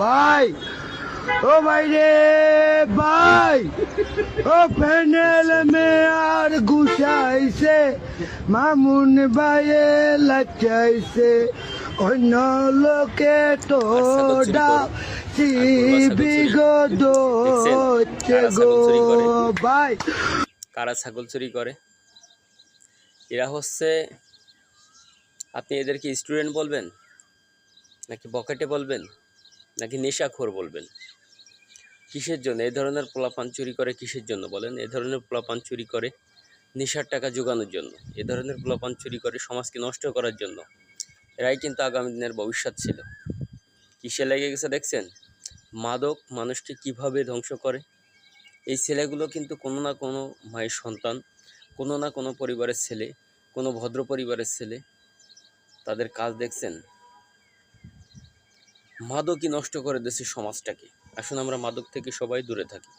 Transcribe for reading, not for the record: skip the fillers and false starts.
ভাই ও ভাই রে ভাই ও প্যানেল মে আর গুছাইছে মামুন ভাইয়ে লাচাইছে অন্য লোকে তো বিগত গো ভাই। কারা ছাগল চুরি করে? এরা হচ্ছে, আপনি এদেরকে স্টুডেন্ট বলবেন, নাকি বকেটে বলবেন, নাকি নেশাখোর বলবেন? কিসের জন্য এই ধরনের পোলাপান চুরি করে? কিসের জন্য বলেন? এ ধরনের পোলাপান চুরি করে নেশার টাকা জোগানোর জন্য। এ ধরনের পোলাপান চুরি করে সমাজকে নষ্ট করার জন্য। এরাই কিন্তু আগামী দিনের ভবিষ্যৎ ছিল। কিসে লেগে গেছে দেখছেন? মাদক মানুষকে কিভাবে ধ্বংস করে। এই ছেলেগুলো কিন্তু কোনো না কোনো মায়ের সন্তান, কোনো না কোনো পরিবারের ছেলে, কোনো ভদ্র পরিবারের ছেলে। তাদের কাজ দেখছেন? মাদকই নষ্ট করে দিয়েছে সমাজটাকে। আসুন আমরা মাদক থেকে সবাই দূরে থাকি।